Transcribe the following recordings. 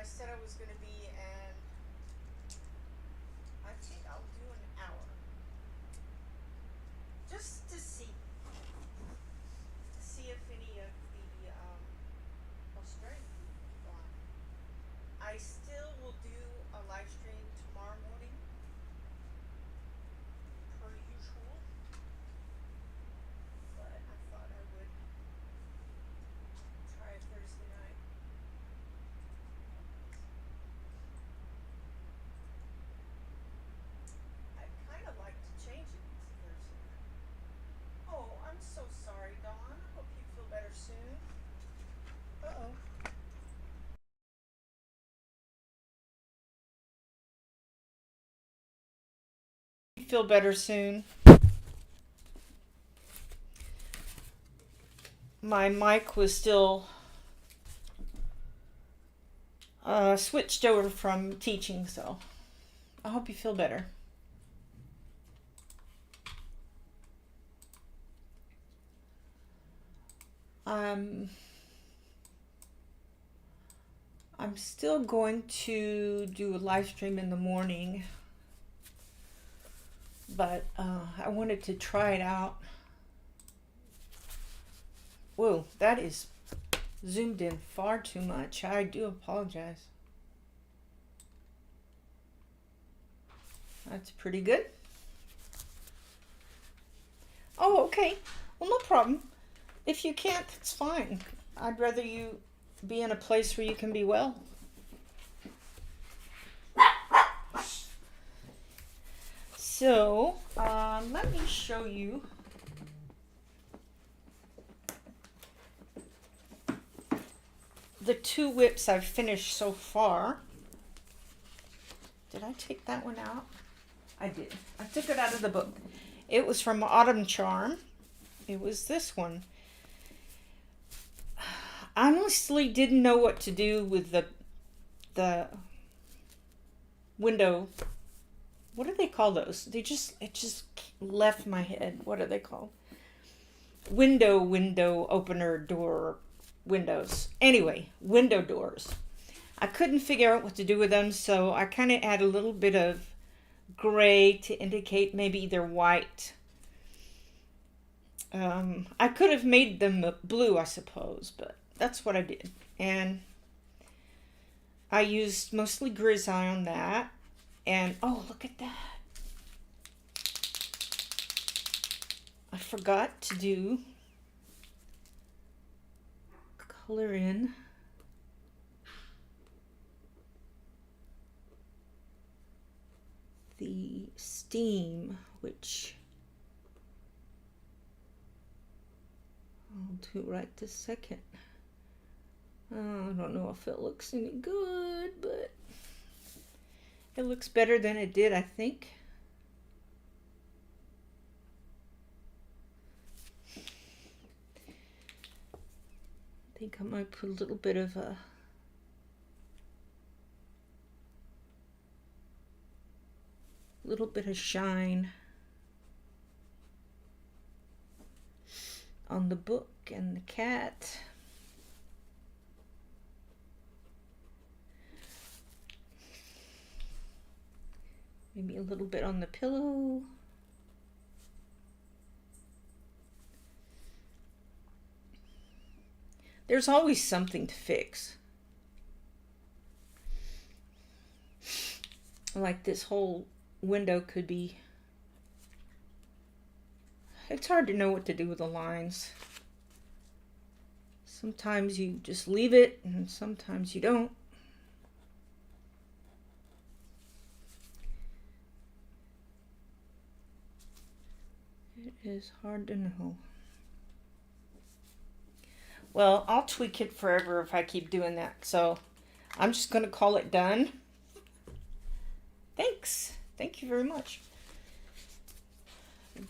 I said I was going to be, and I think I'll do an hour. Just to see if any of the Australian people are on. I still will do a live stream tomorrow morning, per usual, but I thought I would try Thursday night. I'd kind of like to change it to Thursday night. Oh, I'm so sorry, Dawn. I hope you feel better soon. Uh-oh. Feel better soon. My mic was still switched over from teaching, so I hope you feel better. I'm still going to do a live stream in the morning, but I wanted to try it out. Whoa, that is zoomed in far too much. I do apologize. That's pretty good. Oh, okay. Well, no problem. If you can't, it's fine. I'd rather you be in a place where you can be well. So, let me show you the 2 WIPs I've finished so far. Did I take that one out? I did. I took it out of the book. It was from Autumn Charm. It was this one. I honestly didn't know what to do with the window. What do they call those? It just left my head. What are they called? Window opener door windows. Anyway, window doors. I couldn't figure out what to do with them, so I kind of add a little bit of gray to indicate maybe they're white. I could have made them blue, I suppose, but that's what I did. And I used mostly grisaille on that. And oh, look at that. I forgot to do color in the steam, which I'll do right this second. I don't know if it looks any good, but it looks better than it did, I think. I think I might put a little bit of shine on the book and the cat. Maybe a little bit on the pillow. There's always something to fix. Like this whole window could be... It's hard to know what to do with the lines. Sometimes you just leave it, and sometimes you don't. It is hard to know. Well, I'll tweak it forever if I keep doing that. So I'm just going to call it done. Thanks. Thank you very much.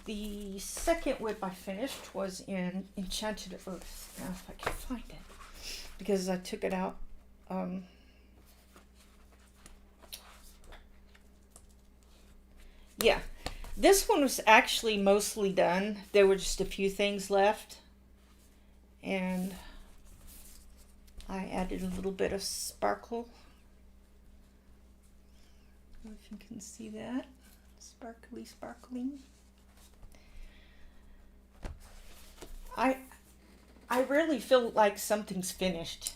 The second WIP I finished was in Enchanted Earth. Now if I can find it. Because I took it out. Yeah. This one was actually mostly done. There were just a few things left. And I added a little bit of sparkle don't know if you can see that. Sparkly, sparkling. I rarely feel like something's finished,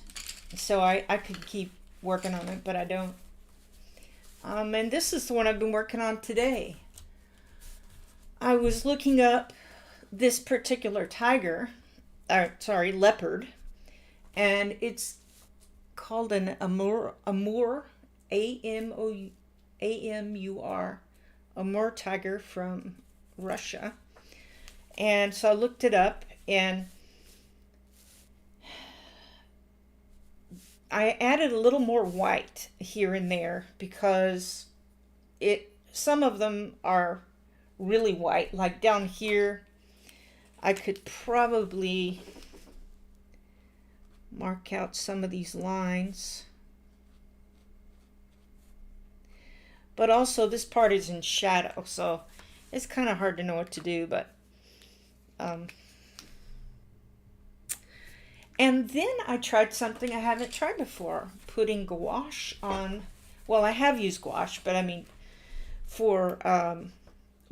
so I could keep working on it, but I don't. And this is the one I've been working on today. I was looking up this particular leopard, and it's called an Amur, A-M-U-R, Amur tiger from Russia. And so I looked it up, and I added a little more white here and there because some of them are really white. Like down here, I could probably mark out some of these lines. But also this part is in shadow, so it's kind of hard to know what to do, but and then I tried something I haven't tried before, putting gouache on. Well, I have used gouache, but I mean for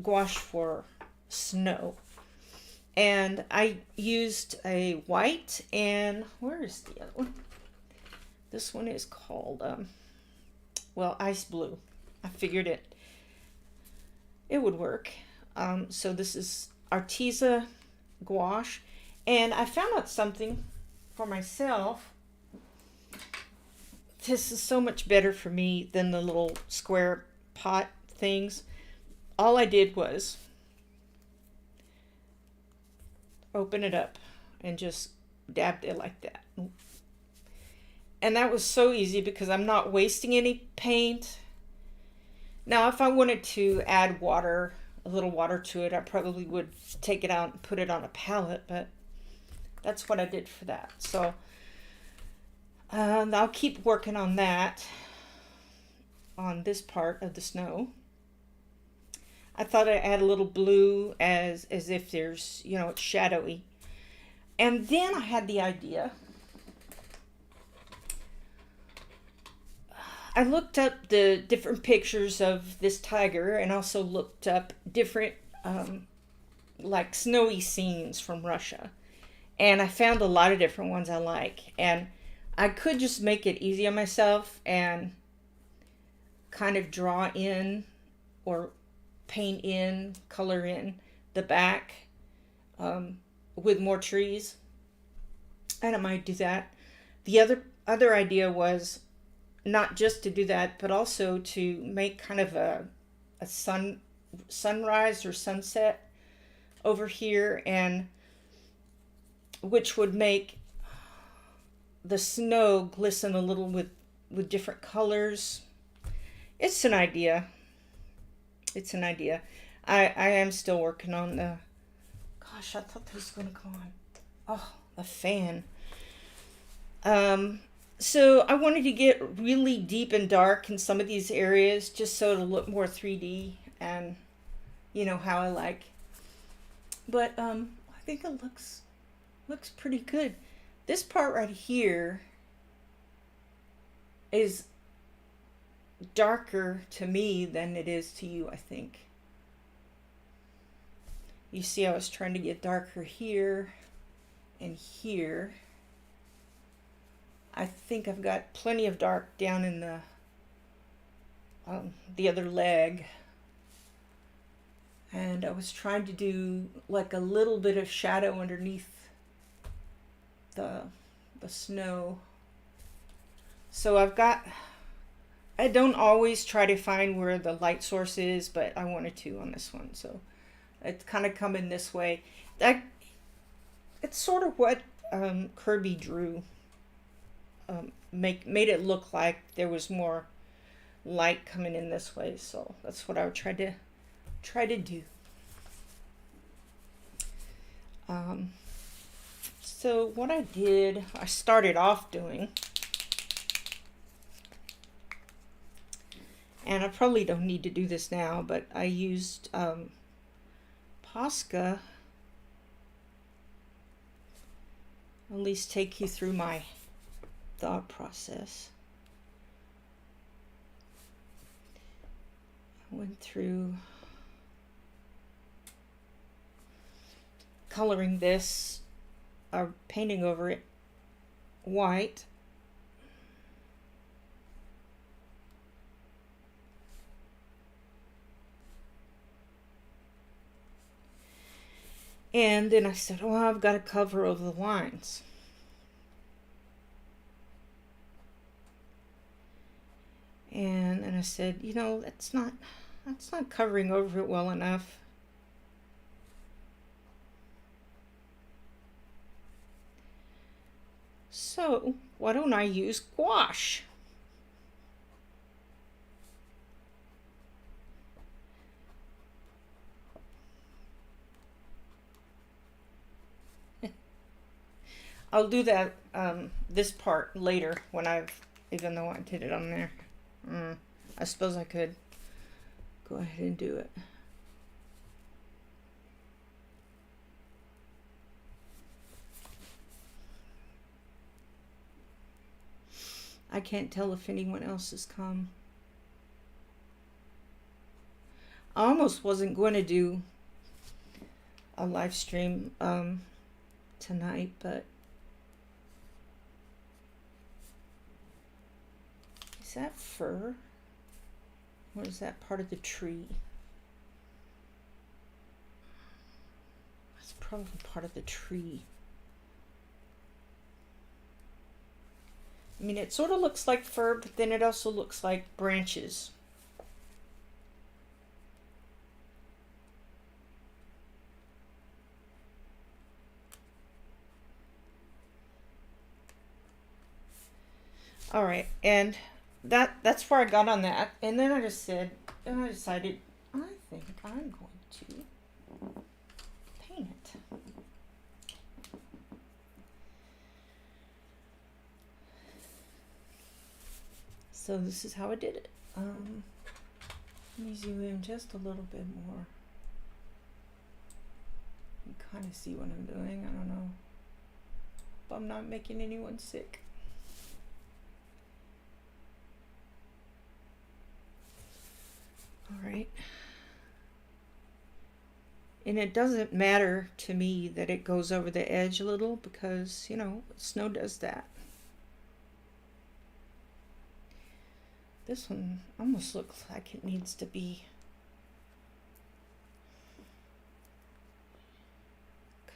gouache for snow. And I used a white, and where is the other one? This one is called, ice blue. I figured it would work. So this is Arteza gouache. And I found out something for myself. This is so much better for me than the little square pot things. All I did was open it up and just dabbed it like that. And that was so easy because I'm not wasting any paint. Now, if I wanted to add water, a little water to it, I probably would take it out and put it on a palette, but that's what I did for that. So I'll keep working on that, on this part of the snow. I thought I'd add a little blue as if there's, it's shadowy. And then I had the idea. I looked up the different pictures of this tiger, and also looked up different like snowy scenes from Russia. And I found a lot of different ones I like. And I could just make it easy on myself and kind of draw in or paint in, color in the back with more trees. And I might do that. The other idea was not just to do that, but also to make kind of a sunrise or sunset over here, and which would make the snow glisten a little with different colors. It's an idea. It's an idea. I am still working on the... Gosh, I thought this was going to go on. Oh, the fan. So I wanted to get really deep and dark in some of these areas just so it'll look more 3D and, how I like. But I think it looks pretty good. This part right here is darker to me than it is to you, I think. You see, I was trying to get darker here and here. I think I've got plenty of dark down in the other leg. And I was trying to do like a little bit of shadow underneath the snow. So I don't always try to find where the light source is, but I wanted to on this one. So it's kind of coming this way. It's sort of what Kirby drew. Made it look like there was more light coming in this way. So that's what I would try to do. So what I started off doing, and I probably don't need to do this now, but I used Posca. At least take you through my thought process. went through coloring this, or painting over it white. And then I said, oh, I've got to cover over the lines. And I said, you know, that's not covering over it well enough. So why don't I use gouache? I'll do that, this part later when even though I did it on there. I suppose I could go ahead and do it. I can't tell if anyone else has come. I almost wasn't going to do a live stream tonight, but is that fur? Or is that part of the tree? That's probably part of the tree. I mean, it sort of looks like fur, but then it also looks like branches. All right, and that's where I got on that. And then I decided, I think I'm going to paint it. So this is how I did it. Let me zoom in just a little bit more. You kind of see what I'm doing. I don't know. But I'm not making anyone sick. All right. And it doesn't matter to me that it goes over the edge a little because, you know, snow does that. This one almost looks like it needs to be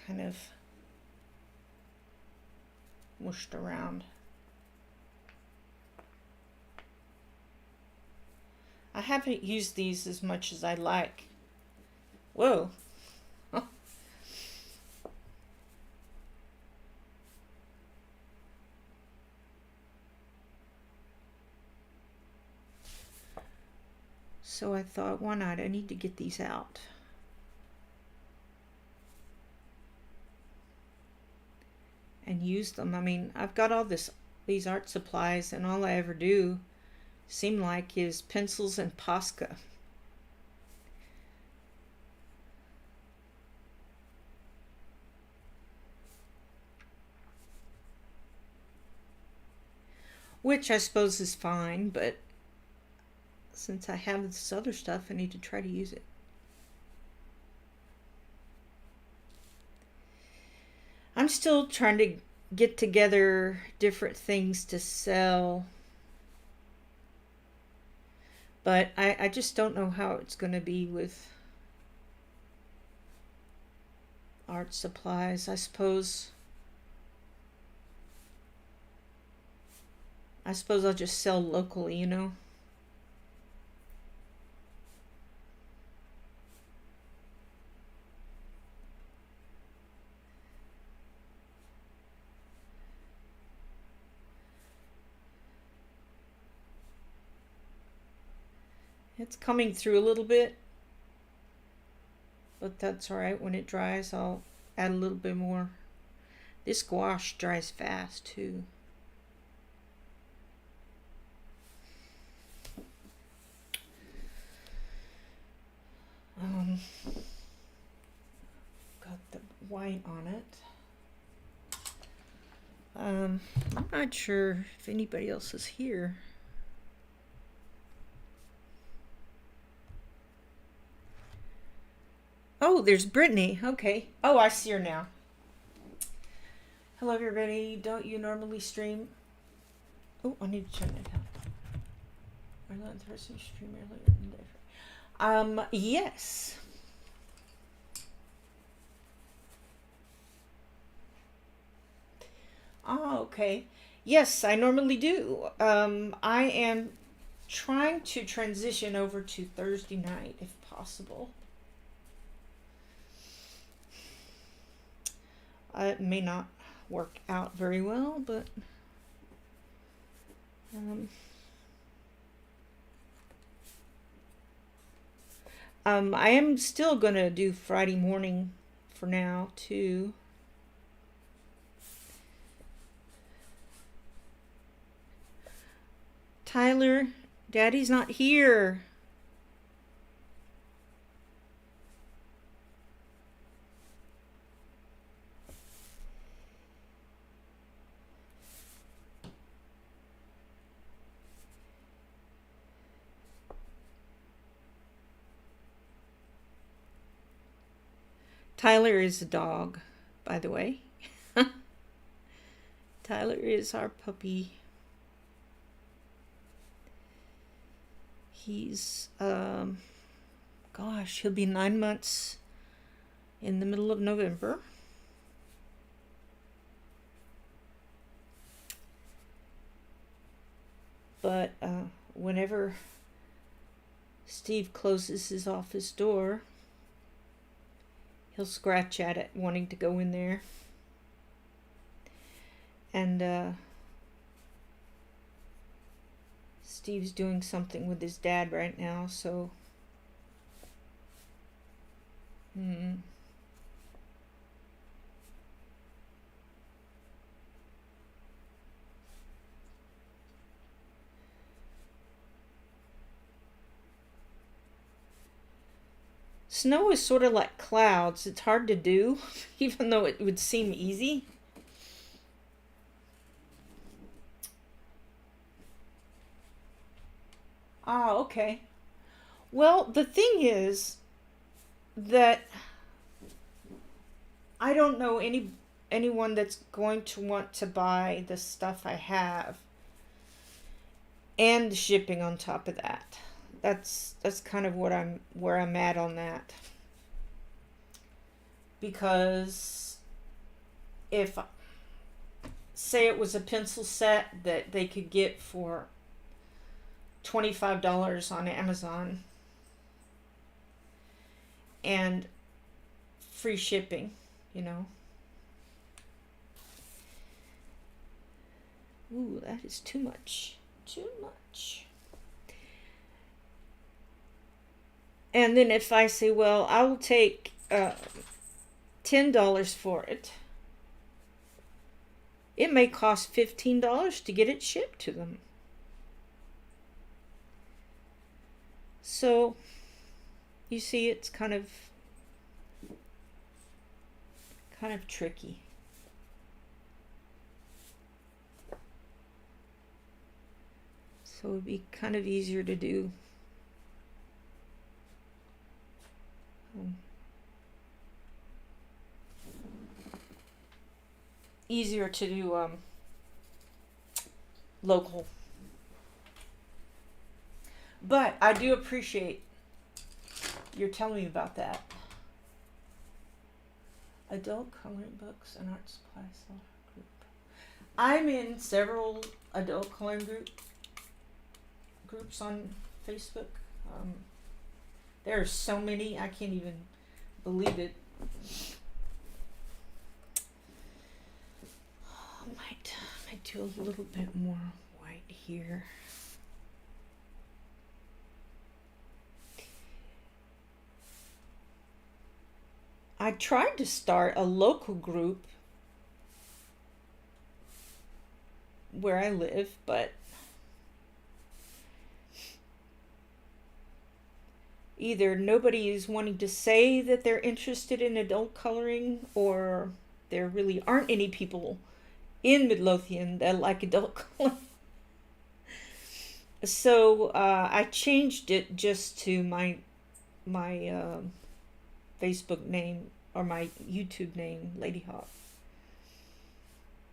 kind of mushed around. I haven't used these as much as I like. Whoa. So I thought, why not? I need to get these out. And use them. I mean, I've got all these art supplies, and all I ever do seem like is pencils and Posca. Which I suppose is fine, but since I have this other stuff, I need to try to use it. I'm still trying to get together different things to sell, but I just don't know how it's going to be with art supplies. I suppose I'll just sell locally, you know. It's coming through a little bit, but that's all right. When it dries, I'll add a little bit more. This gouache dries fast too. Got the white on it. I'm not sure if anybody else is here. Oh, there's Brittany. Okay. Oh, I see her now. Hello, everybody. Don't you normally stream? Oh, I need to turn that down. Are you not Thursday stream earlier in the day? Yes. Oh, okay. Yes, I normally do. I am trying to transition over to Thursday night if possible. It may not work out very well, but I am still gonna do Friday morning for now too. Tyler, Daddy's not here. Tyler is a dog, by the way. Tyler is our puppy. He's, gosh, he'll be 9 months in the middle of November. But whenever Steve closes his office door, he'll scratch at it, wanting to go in there. And Steve's doing something with his dad right now, so snow is sort of like clouds. It's hard to do, even though it would seem easy. Ah, okay. Well, the thing is that I don't know anyone that's going to want to buy the stuff I have and the shipping on top of that. That's kind of where I'm at on that. Because if say it was a pencil set that they could get for $25 on Amazon and free shipping, you know. Ooh, that is too much. Too much. And then if I say, well, I will take $10 for it, it may cost $15 to get it shipped to them. So, you see, it's kind of tricky. So it'd be kind of easier to do. Easier to do local. But I do appreciate you're telling me about that. Adult coloring books and art supply group. I'm in several adult coloring groups on Facebook. There are so many, I can't even believe it. I might do a little bit more white here. I tried to start a local group where I live, but either nobody is wanting to say that they're interested in adult coloring, or there really aren't any people in Midlothian that like adult coloring. So I changed it just to my Facebook name or my YouTube name, Lady Hawk.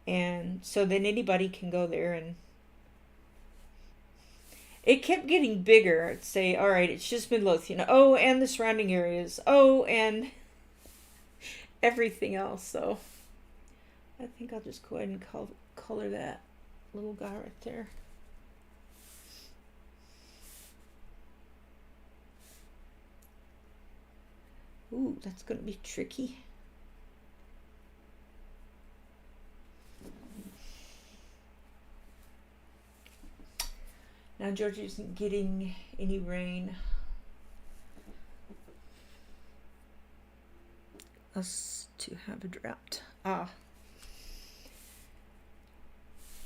And so then anybody can go there, and it kept getting bigger. It'd say, all right, it's just Midlothian. Oh, and the surrounding areas. Oh, and everything else. So I think I'll just go ahead and color that little guy right there. Ooh, that's going to be tricky. Now Georgia isn't getting any rain. Us to have a drought. Ah.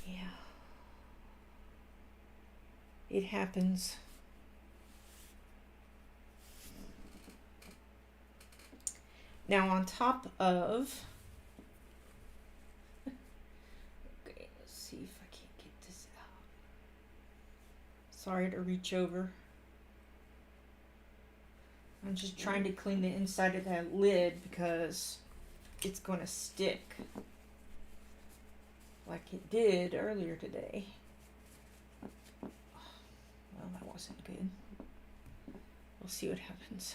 Yeah. It happens. Now on top of, okay, let's see if I can't get this out. Sorry to reach over. I'm just trying to clean the inside of that lid because it's going to stick like it did earlier today. Well, that wasn't good. We'll see what happens.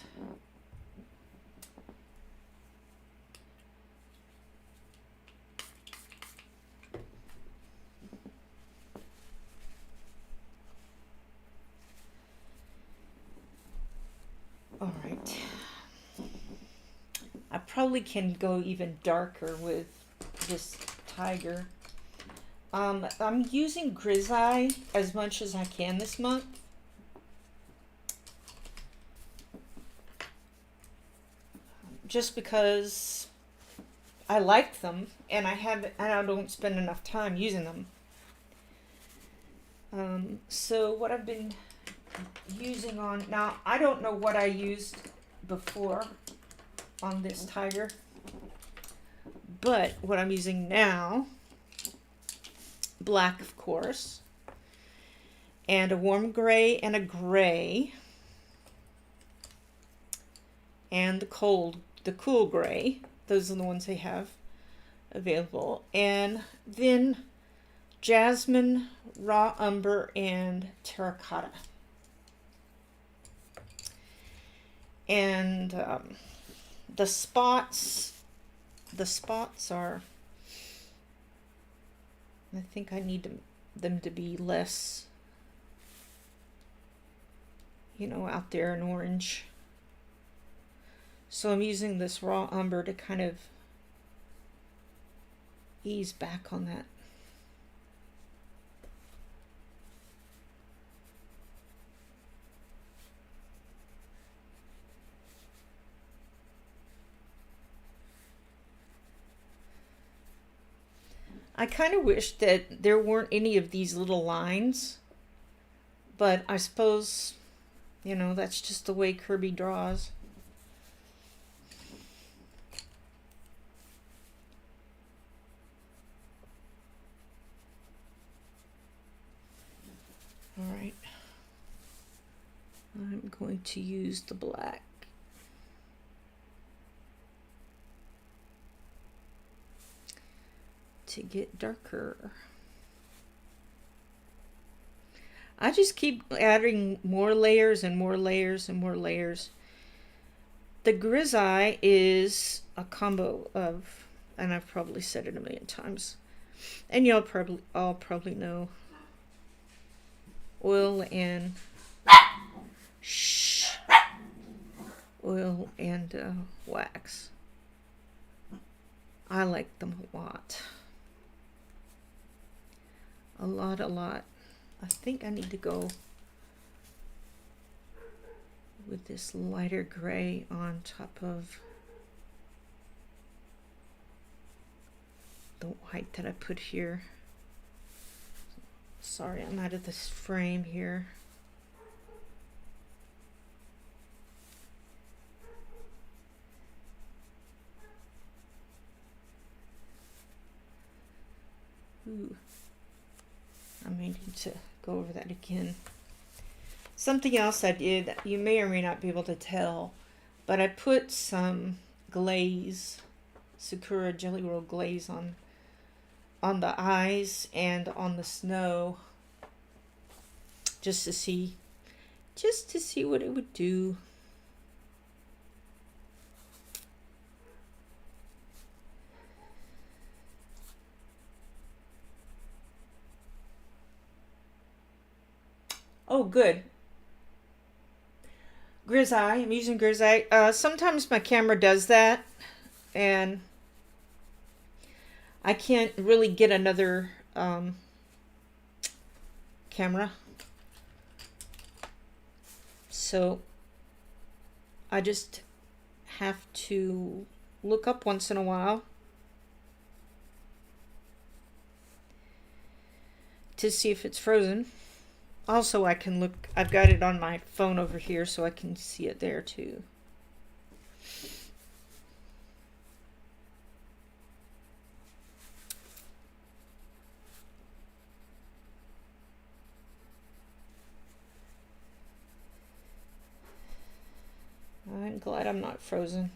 All right. I probably can go even darker with this tiger. I'm using Grisaille as much as I can this month. Just because I like them and I don't spend enough time using them. So what I've been using on now, I don't know what I used before on this tiger, but what I'm using now, black of course, and a warm gray and a gray, and the cool gray. Those are the ones they have available. And then jasmine, raw umber, and terracotta. And the spots are, I think I need them to be less, out there in orange. So I'm using this raw umber to kind of ease back on that. I kind of wish that there weren't any of these little lines, but I suppose, that's just the way Kirby draws. All right, I'm going to use the black. To get darker. I just keep adding more layers and more layers and more layers. The Grisaille is a combo of, and I've probably said it a million times, and y'all all probably know, oil and wax. I like them a lot. A lot. I think I need to go with this lighter gray on top of the white that I put here. Sorry, I'm out of this frame here. Ooh. I may need to go over that again. Something else I did, you may or may not be able to tell, But I put some glaze, Sakura Jelly Roll glaze on the eyes and on the snow, just to see what it would do. Oh, good. Grisaille. I'm using Grisaille. Sometimes my camera does that, and I can't really get another camera. So I just have to look up once in a while to see if it's frozen. Also, I can look, I've got it on my phone over here so I can see it there too. I'm glad I'm not frozen.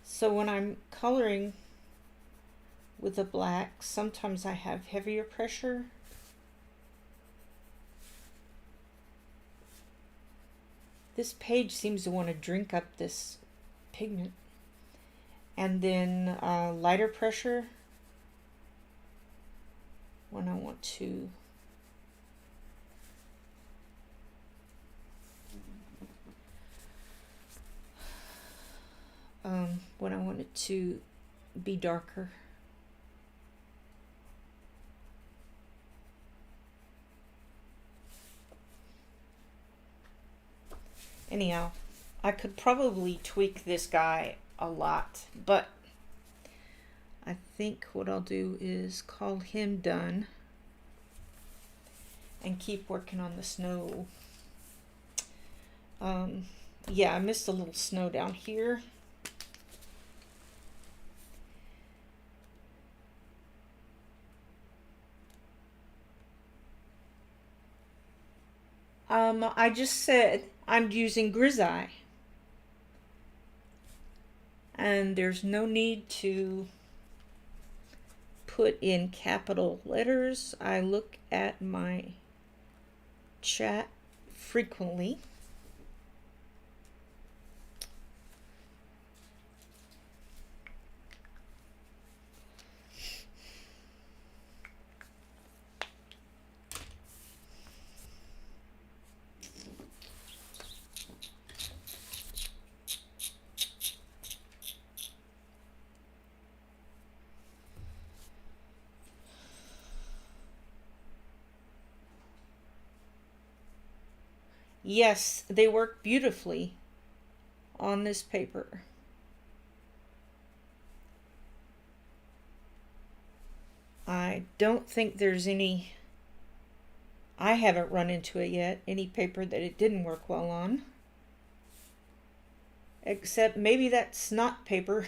So when I'm coloring with the black, sometimes I have heavier pressure. This page seems to want to drink up this pigment. And then lighter pressure when I want to it to be darker. Anyhow, I could probably tweak this guy a lot, but I think what I'll do is call him done and keep working on the snow. Yeah, I missed a little snow down here. I just said I'm using Grisaille, and there's no need to put in capital letters. I look at my chat frequently. Yes, they work beautifully on this paper. I don't think there's any, I haven't run into it yet, any paper that it didn't work well on. Except maybe that snot paper.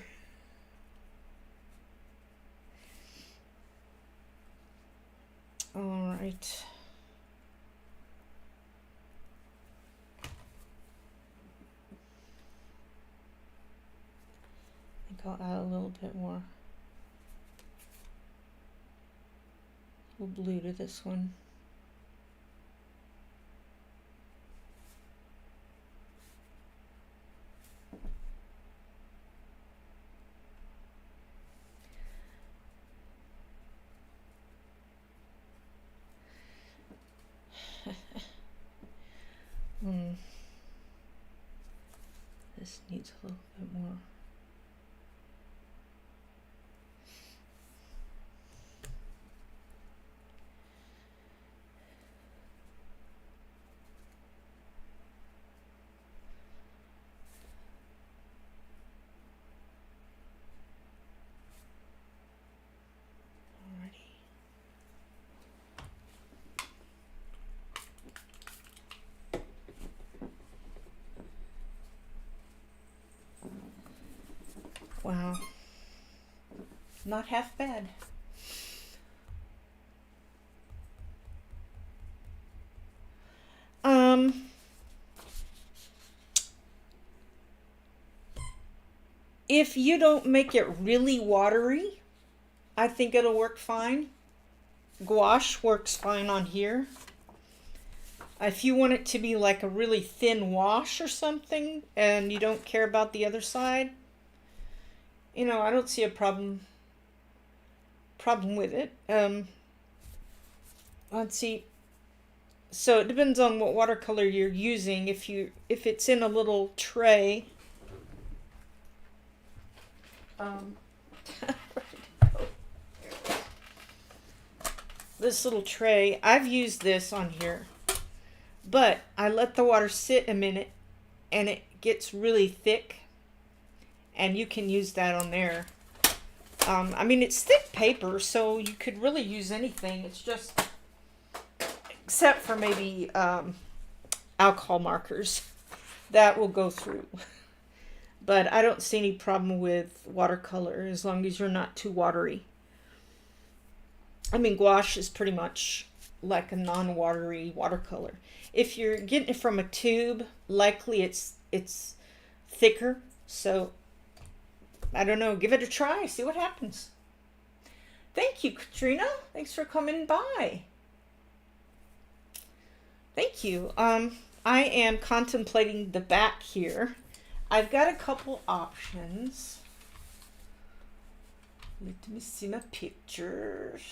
All right. I think I'll add a little bit more blue to this one. This needs a little bit more. Wow. Not half bad. If you don't make it really watery, I think it'll work fine. Gouache works fine on here. If you want it to be like a really thin wash or something and you don't care about the other side, you know, I don't see a problem with it. Let's see. So it depends on what watercolor you're using. If it's in a little tray, this little tray, I've used this on here, but I let the water sit a minute and it gets really thick, and you can use that on there. I mean, it's thick paper, so you could really use anything. It's just, except for maybe alcohol markers, that will go through. But I don't see any problem with watercolor as long as you're not too watery. I mean, gouache is pretty much like a non-watery watercolor. If you're getting it from a tube, likely it's thicker. So I don't know. Give it a try. See what happens. Thank you, Katrina. Thanks for coming by. Thank you. I am contemplating the back here. I've got a couple options. Let me see my pictures.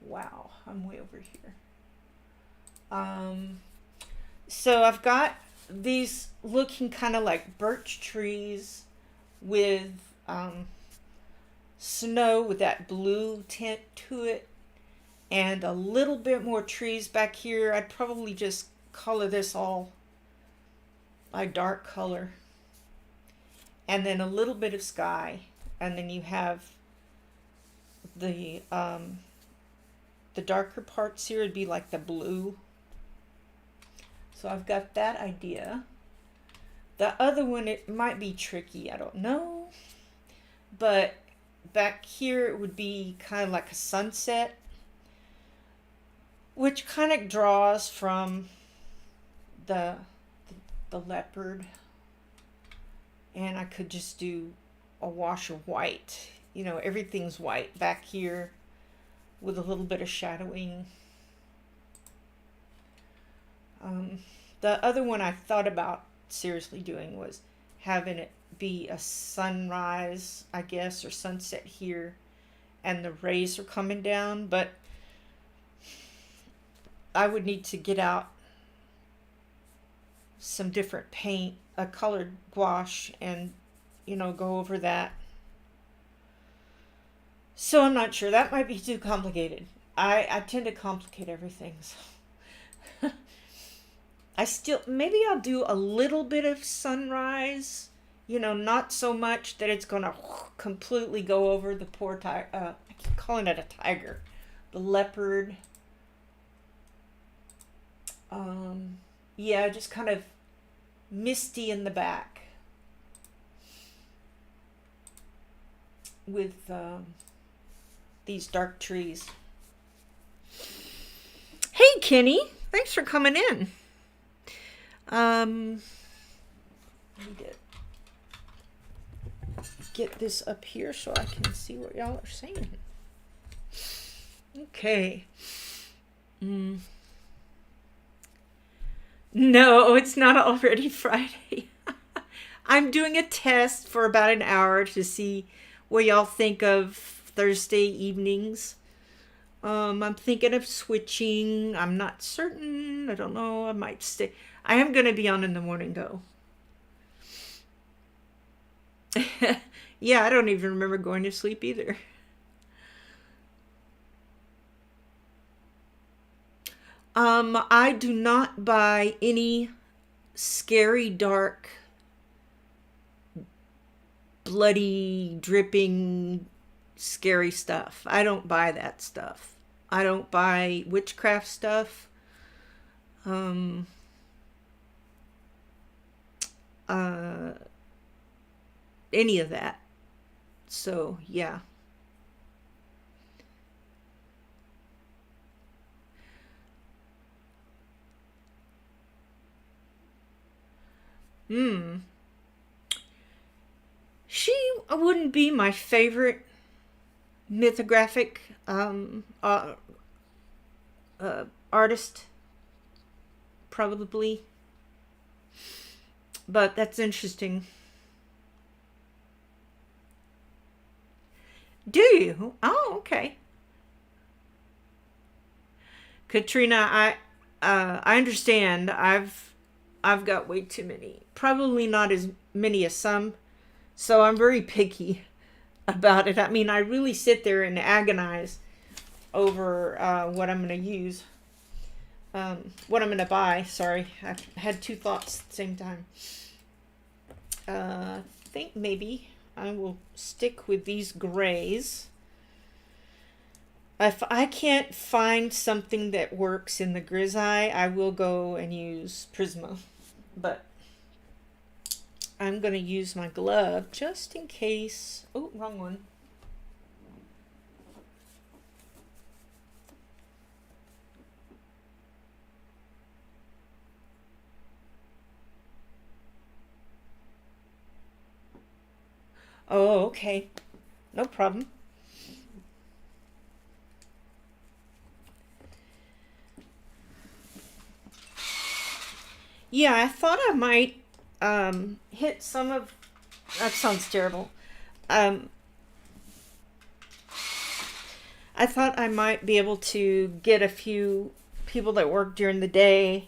Wow, I'm way over here. So I've got these looking kind of like birch trees with snow with that blue tint to it, and a little bit more trees back here. I'd probably just color this all a dark color, and then a little bit of sky, and then you have the darker parts here would be like the blue. So I've got that idea. The other one, it might be tricky, I don't know, but back here it would be kind of like a sunset, which kind of draws from the leopard, and I could just do a wash of white. You know, everything's white back here with a little bit of shadowing. The other one I thought about seriously doing was having it be a sunrise, I guess, or sunset here, and the rays are coming down, but I would need to get out some different paint, a colored gouache, and, you know, go over that. So I'm not sure. That might be too complicated. I tend to complicate everything. So maybe I'll do a little bit of sunrise, you know, not so much that it's going to completely go over the poor tiger. I keep calling it a tiger. The leopard. Yeah, just kind of misty in the back with these dark trees. Hey, Kenny, thanks for coming in. Let me get this up here so I can see what y'all are saying. Okay. No, it's not already Friday. I'm doing a test for about an hour to see what y'all think of Thursday evenings. I'm thinking of switching. I'm not certain. I don't know. I might stay. I am going to be on in the morning, though. Yeah, I don't even remember going to sleep either. I do not buy any scary, dark, bloody, dripping, scary stuff. I don't buy that stuff. I don't buy witchcraft stuff. uh, any of that. So, yeah. Hmm. She wouldn't be my favorite mythographic artist, probably. But that's interesting. Do you? Oh, okay. Katrina, I understand. I've got way too many. Probably not as many as some. So I'm very picky about it. I mean, I really sit there and agonize over what I'm going to use. What I'm going to buy. Sorry, I had two thoughts at the same time. I think maybe I will stick with these grays. If I can't find something that works in the grisaille, I will go and use Prisma. But I'm going to use my glove just in case. Oh, wrong one. Oh, okay. No problem. Yeah, I thought I might hit some of. That sounds terrible. Um, I thought I might be able to get a few people that work during the day,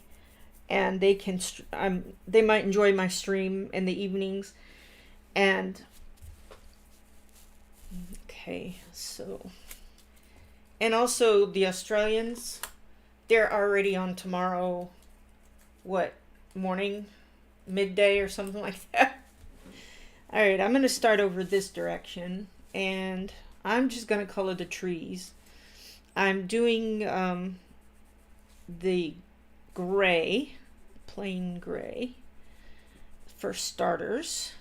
and they can. They might enjoy my stream in the evenings, and okay, so and also the Australians, they're already on tomorrow. What morning, midday, or something like that. All right, I'm going to start over this direction, and I'm just going to color the trees. I'm doing the gray, plain gray, for starters.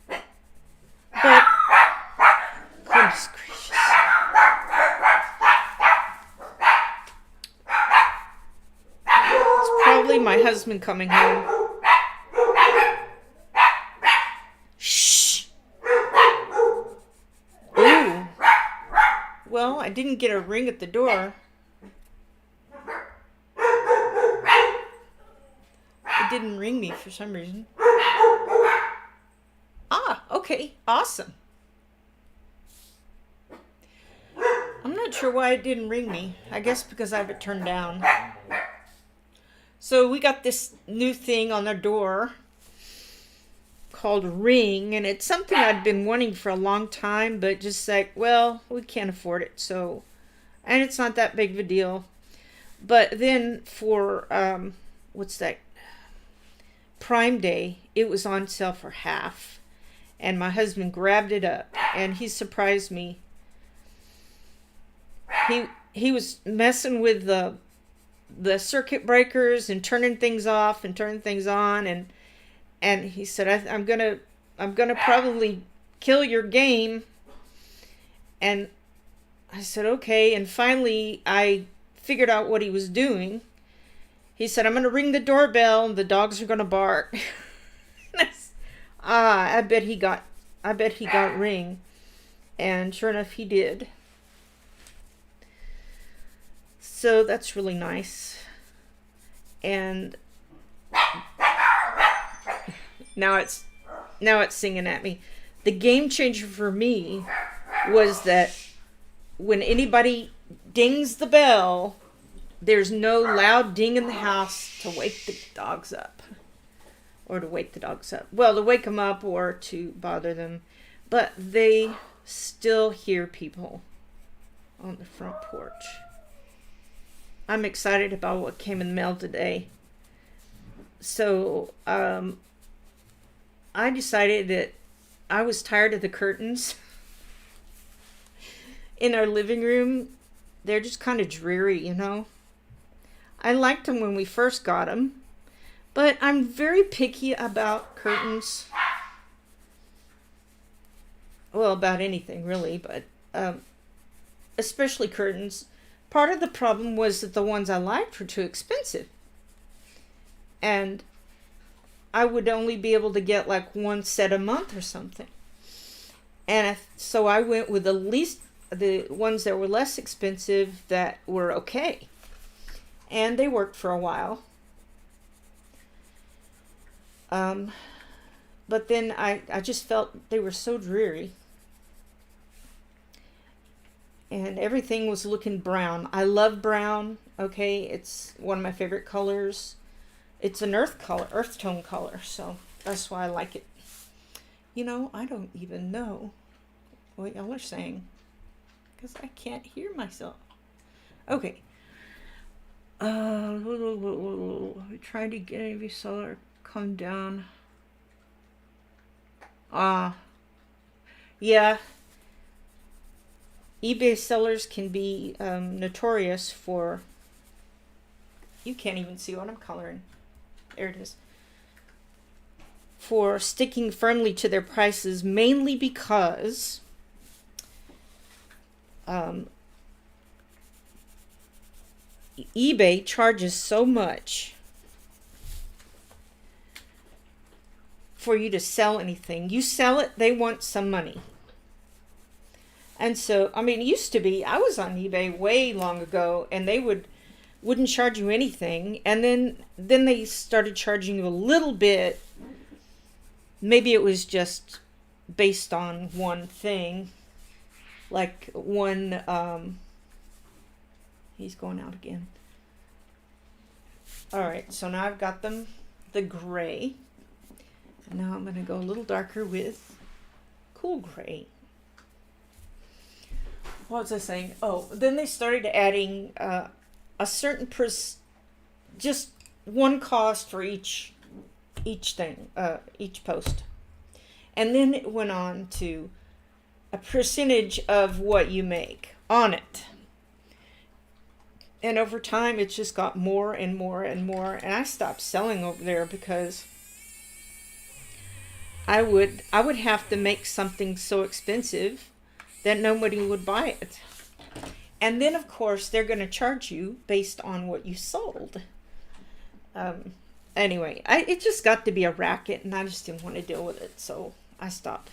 But, goodness gracious. It's probably my husband coming home. Shh. Ooh. Well, I didn't get a ring at the door. It didn't ring me for some reason. Ah, okay, awesome. I'm not sure why it didn't ring me. I guess because I have it turned down. So we got this new thing on the door called Ring, and it's something I'd been wanting for a long time, but just like, well, we can't afford it, so, and it's not that big of a deal. But then for what's that, Prime Day, it was on sale for half, and my husband grabbed it up, and he surprised me. He was messing with the circuit breakers and turning things off and turning things on, and he said, I'm gonna probably kill your game. And I said, okay. And finally I figured out what he was doing. He said, I'm gonna ring the doorbell and the dogs are gonna bark. I bet he got Ring. And sure enough, he did. So that's really nice. And now it's singing at me. The game changer for me was that when anybody dings the bell, there's no loud ding in the house to wake the dogs up. Or to wake the dogs up. Well, to wake them up or to bother them. But they still hear people on the front porch. I'm excited about what came in the mail today. So, I decided that I was tired of the curtains in our living room. They're just kind of dreary, you know. I liked them when we first got them, but I'm very picky about curtains. Well, about anything really, but especially curtains. Part of the problem was that the ones I liked were too expensive. And I would only be able to get like one set a month or something. And so I went with the ones that were less expensive that were okay. And they worked for a while. But then I just felt they were so dreary. And everything was looking brown. I love brown, okay? It's one of my favorite colors. It's an earth tone color, so that's why I like it. You know, I don't even know what y'all are saying, because I can't hear myself. Okay. We tried to get every seller come down. Yeah. eBay sellers can be notorious for, you can't even see what I'm coloring. There it is. For sticking firmly to their prices, mainly because eBay charges so much for you to sell anything. You sell it, they want some money. And so, I mean, it used to be, I was on eBay way long ago, and they wouldn't charge you anything, and then they started charging you a little bit. Maybe it was just based on one thing, like one, he's going out again. All right, so now I've got them, the gray, and now I'm going to go a little darker with cool gray. What was I saying? Oh, then they started adding a certain just one cost for each thing, each post. And then it went on to a percentage of what you make on it. And over time, it's just got more and more and more. And I stopped selling over there because I would have to make something so expensive that nobody would buy it. And then, of course, they're going to charge you based on what you sold. Anyway, it just got to be a racket, and I just didn't want to deal with it, so I stopped.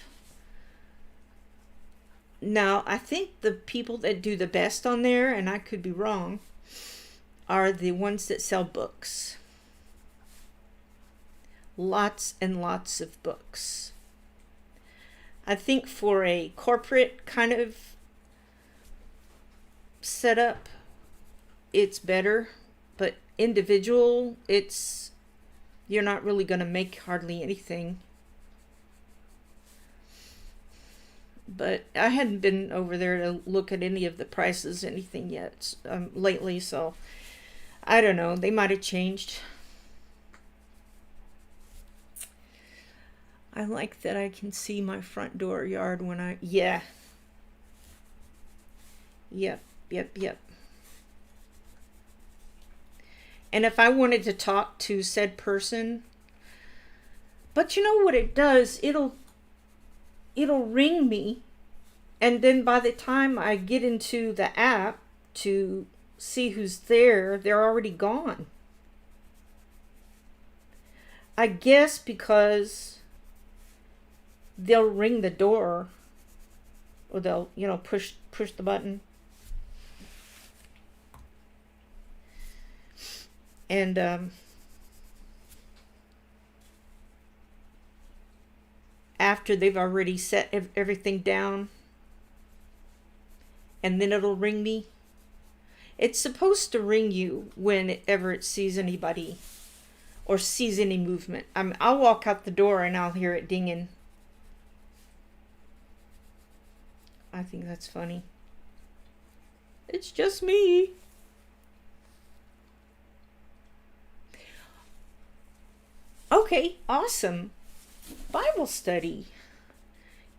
Now, I think the people that do the best on there, and I could be wrong, are the ones that sell books. Lots and lots of books. I think for a corporate kind of setup, it's better, but individual, you're not really going to make hardly anything. But I hadn't been over there to look at any of the prices, anything yet lately, so I don't know. They might have changed. I like that I can see my front door yard when yeah. Yep. And if I wanted to talk to said person, but you know what it does? It'll ring me, and then by the time I get into the app to see who's there, they're already gone. I guess because they'll ring the door, or they'll, push the button. And after they've already set everything down, and then it'll ring me. It's supposed to ring you whenever it sees anybody or sees any movement. I'll walk out the door and I'll hear it dinging. I think that's funny. It's just me. Okay, awesome. Bible study.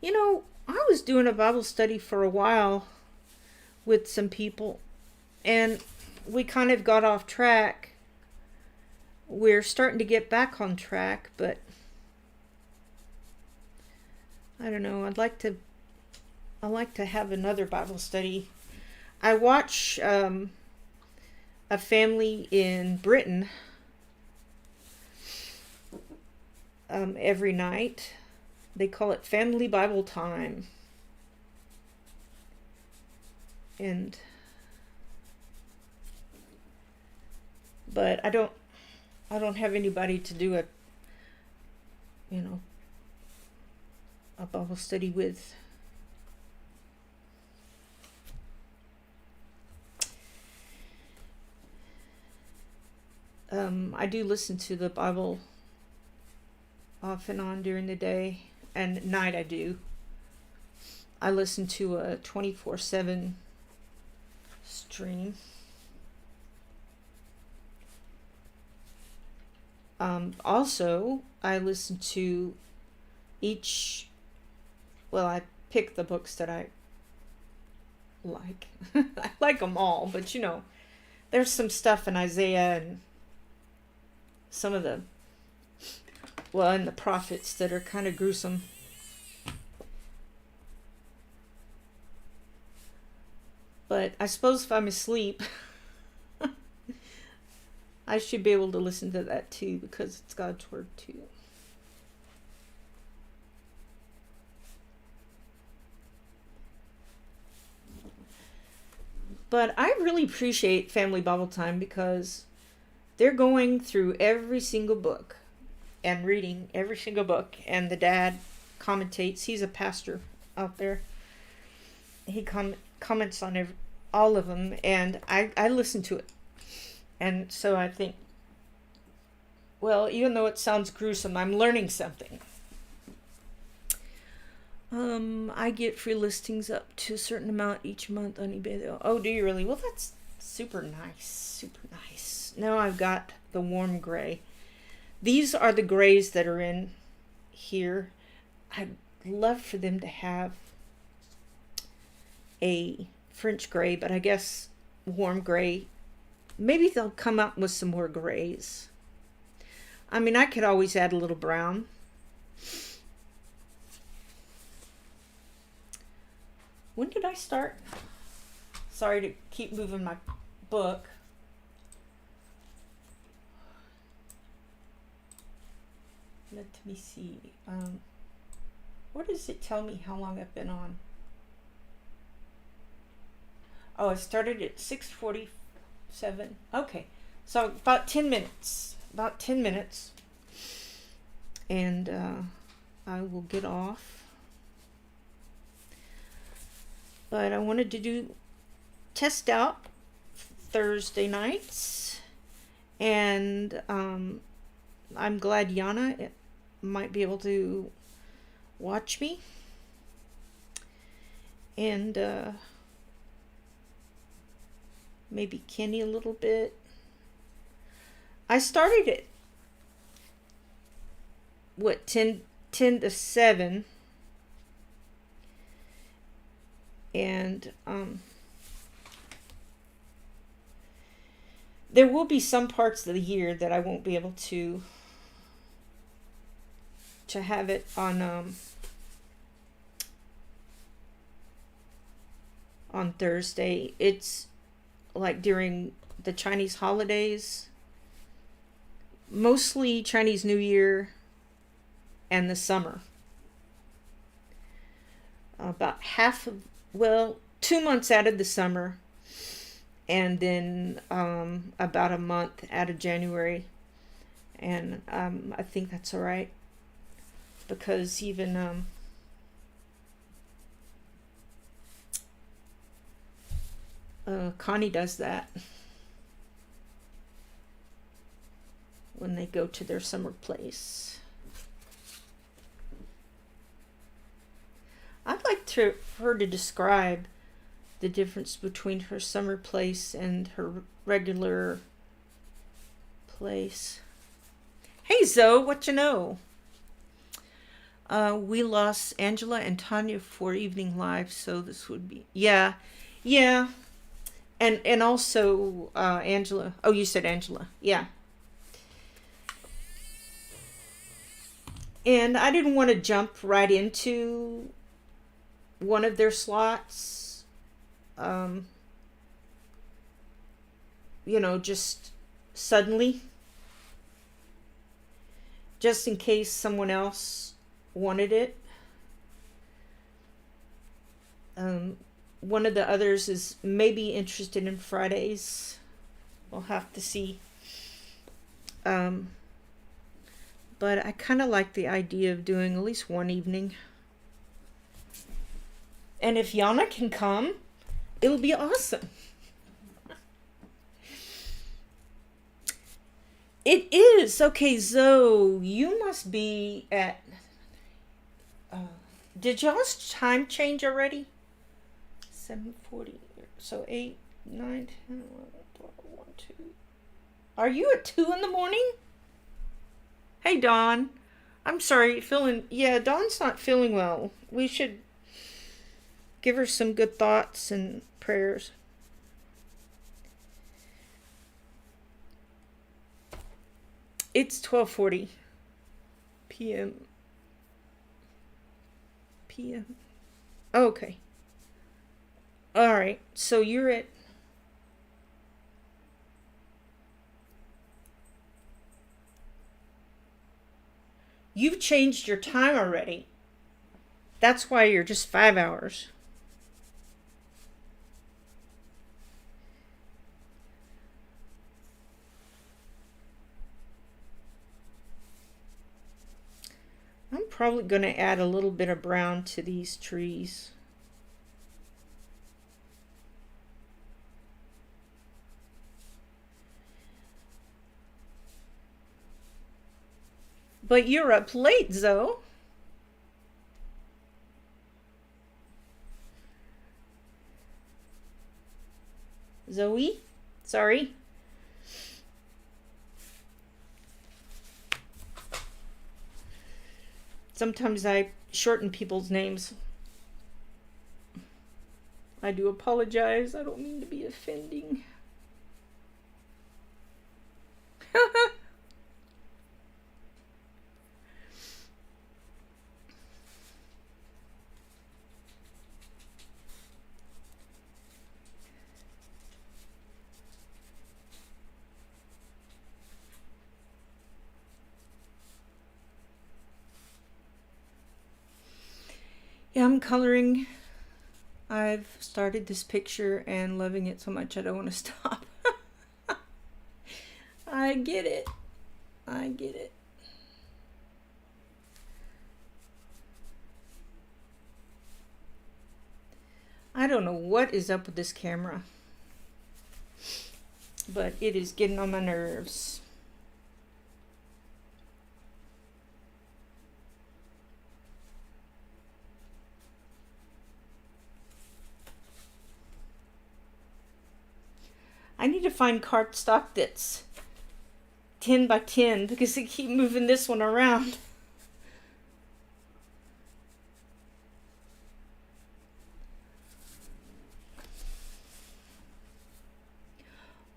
I was doing a Bible study for a while with some people, and we kind of got off track. We're starting to get back on track, but I don't know. I'd like to have another Bible study. I watch a family in Britain every night. They call it Family Bible Time. But I don't have anybody to do a Bible study with. I do listen to the Bible off and on during the day, and at night I do. I listen to a 24/7 stream. Also, I listen to I pick the books that I like. I like them all, but there's some stuff in Isaiah and some of and the prophets that are kind of gruesome. But I suppose if I'm asleep, I should be able to listen to that too, because it's God's word too. But I really appreciate Family Bible Time because they're going through every single book and reading every single book. And the dad commentates. He's a pastor out there. He comments on all of them, and I listen to it. And so I think, well, even though it sounds gruesome, I'm learning something. I get free listings up to a certain amount each month on eBay. Oh, do you really? Well, that's super nice. Super nice. Now I've got the warm gray. These are the grays that are in here. I'd love for them to have a French gray, but I guess warm gray. Maybe they'll come up with some more grays. I mean, I could always add a little brown. When did I start? Sorry to keep moving my book. Let me see. Where does it tell me how long I've been on? Oh, I started at 6:47. Okay, so about 10 minutes. About 10 minutes. And I will get off. But I wanted to test out Thursday nights. And I'm glad Yana might be able to watch me. And maybe Kenny a little bit. I started at 10 to 7. And there will be some parts of the year that I won't be able to have it on Thursday. It's like during the Chinese holidays, mostly Chinese New Year and the summer. About 2 months out of the summer, and then about a month out of January. And I think that's all right, because even Connie does that when they go to their summer place. I'd like for her to describe the difference between her summer place and her regular place. Hey Zoe, what you know? We lost Angela and Tanya for evening live, so this would be, yeah. And also Angela. Oh, you said Angela. Yeah. And I didn't want to jump right into one of their slots. Um, just suddenly, just in case someone else wanted it. One of the others is maybe interested in Fridays. We'll have to see. Um, but I kind of like the idea of doing at least one evening. And if Yana can come, it'll be awesome. It is. Okay, Zoe, you must be at... did y'all's time change already? 7:40. So 8, 9, 10, 11, 12, 1, 2. Are you at 2 in the morning? Hey, Dawn. I'm sorry, yeah, Dawn's not feeling well. We should give her some good thoughts and prayers. It's 12:40 p.m. Oh, okay. All right. So you're at... You've changed your time already. That's why you're just 5 hours. I'm probably going to add a little bit of brown to these trees. But you're up late, Zoe. Zoe? Sorry. Sometimes I shorten people's names. I do apologize. I don't mean to be offending. Yeah, I'm coloring. I've started this picture and loving it so much I don't want to stop. I get it. I get it. I don't know what is up with this camera, but it is getting on my nerves. I need to find cardstock that's 10 by 10 because they keep moving this one around.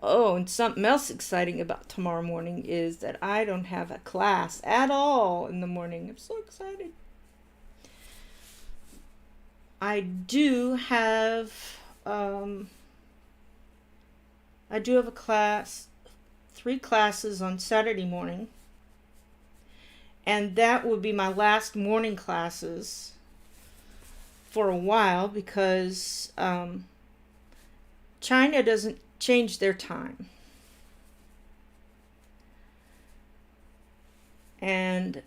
Oh, and something else exciting about tomorrow morning is that I don't have a class at all in the morning. I'm so excited. I do have a class, 3 classes on Saturday morning. And that will be my last morning classes for a while because China doesn't change their time. And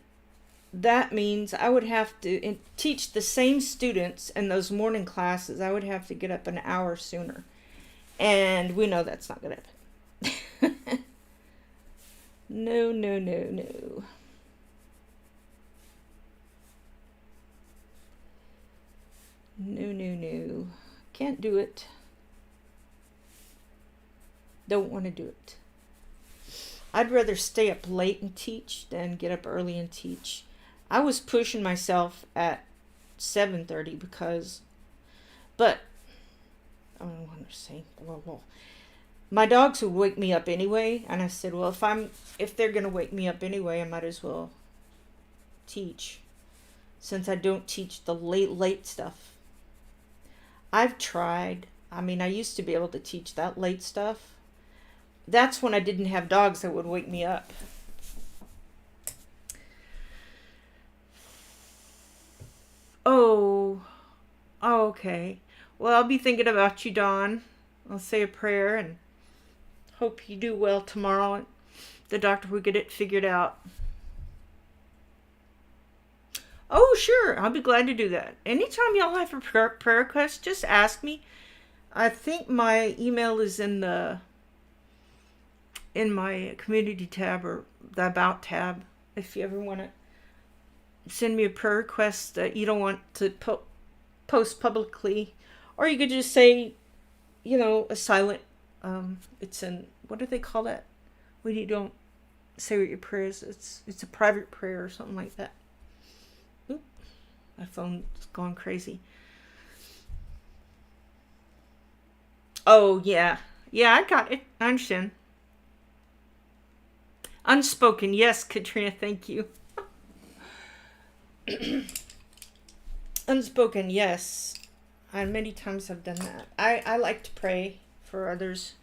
that means I would have to teach the same students in those morning classes. I would have to get up an hour sooner. And we know that's not going to happen. No, no, no, no. No, no, no. Can't do it. Don't want to do it. I'd rather stay up late and teach than get up early and teach. I was pushing myself at 7:30 but I don't want to say, well, my dogs would wake me up anyway, and I said, well, if they're gonna wake me up anyway, I might as well teach, since I don't teach the late stuff. I've tried. I mean, I used to be able to teach that late stuff. That's when I didn't have dogs that would wake me up. Oh, okay. Well, I'll be thinking about you, Dawn. I'll say a prayer and hope you do well tomorrow, and the doctor will get it figured out. Oh, sure. I'll be glad to do that. Anytime y'all have a prayer request, just ask me. I think my email is in my community tab or the about tab. If you ever want to send me a prayer request that you don't want to post publicly, or you could just say, a silent. It's in, what do they call that when you don't say what your prayer is? It's a private prayer or something like that. Oop, my phone's gone crazy. Oh yeah, I got it. I understand. Unspoken, yes, Katrina, thank you. Unspoken, yes. And many times I've done that. I like to pray for others.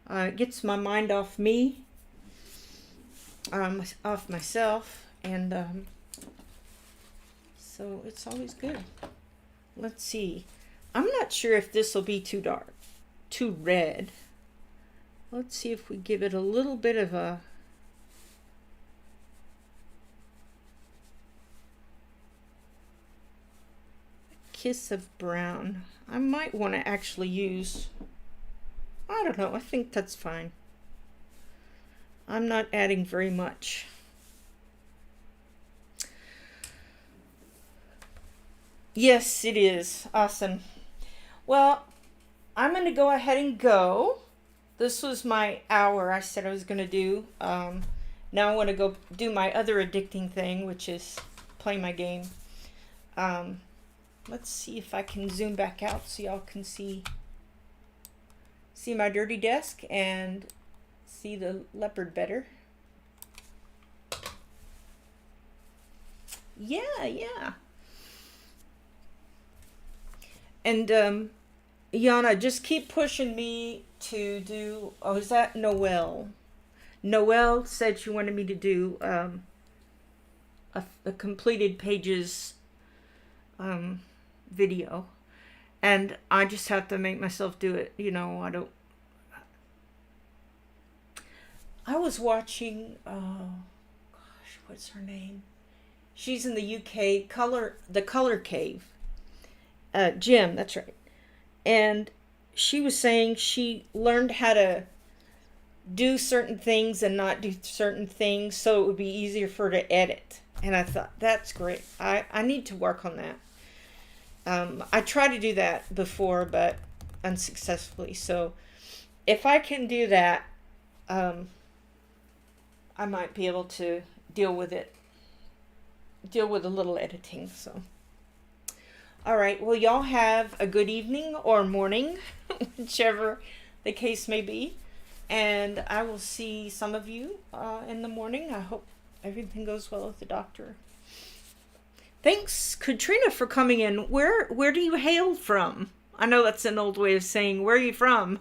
It gets my mind off me, off myself, and so it's always good. Let's see. I'm not sure if this will be too dark, too red. Let's see if we give it a little bit of a kiss of brown. I might want to actually use, I don't know, I think that's fine. I'm not adding very much. Yes, it is. Awesome. Well, I'm going to go ahead and go. This was my hour I said I was going to do. Now I want to go do my other addicting thing, which is play my game. Let's see if I can zoom back out so y'all can see my dirty desk and see the leopard better. Yeah. And Yana, just keep pushing me to do, oh, is that Noelle? Noelle said she wanted me to do a completed pages video, and I just have to make myself do it. I was watching, what's her name? She's in the UK, The Color Cave. Jim, that's right. And she was saying she learned how to do certain things and not do certain things so it would be easier for her to edit. And I thought, that's great. I need to work on that. I tried to do that before, but unsuccessfully. So if I can do that, I might be able to deal with a little editing. So, all right. Well, y'all have a good evening or morning, whichever the case may be. And I will see some of you in the morning. I hope everything goes well with the doctor. Thanks, Katrina, for coming in. Where do you hail from? I know that's an old way of saying, where are you from?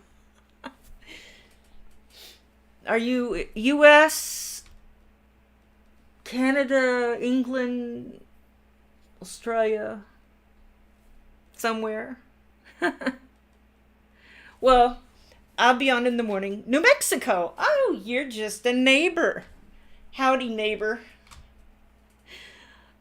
Are you U.S., Canada, England, Australia, somewhere? Well, I'll be on in the morning. New Mexico. Oh, you're just a neighbor. Howdy, neighbor.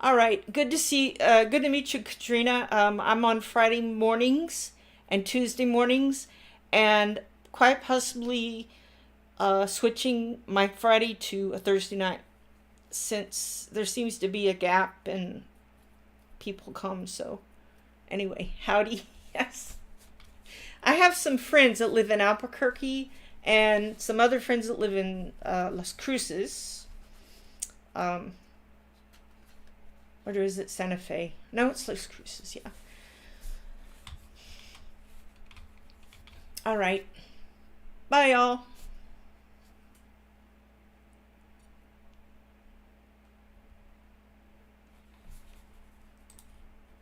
All right. Good to meet you, Katrina. I'm on Friday mornings and Tuesday mornings, and quite possibly switching my Friday to a Thursday night, since there seems to be a gap and people come. So anyway, howdy. Yes. I have some friends that live in Albuquerque and some other friends that live in Las Cruces. Or is it Santa Fe? No, it's Las Cruces, yeah. All right. Bye, y'all.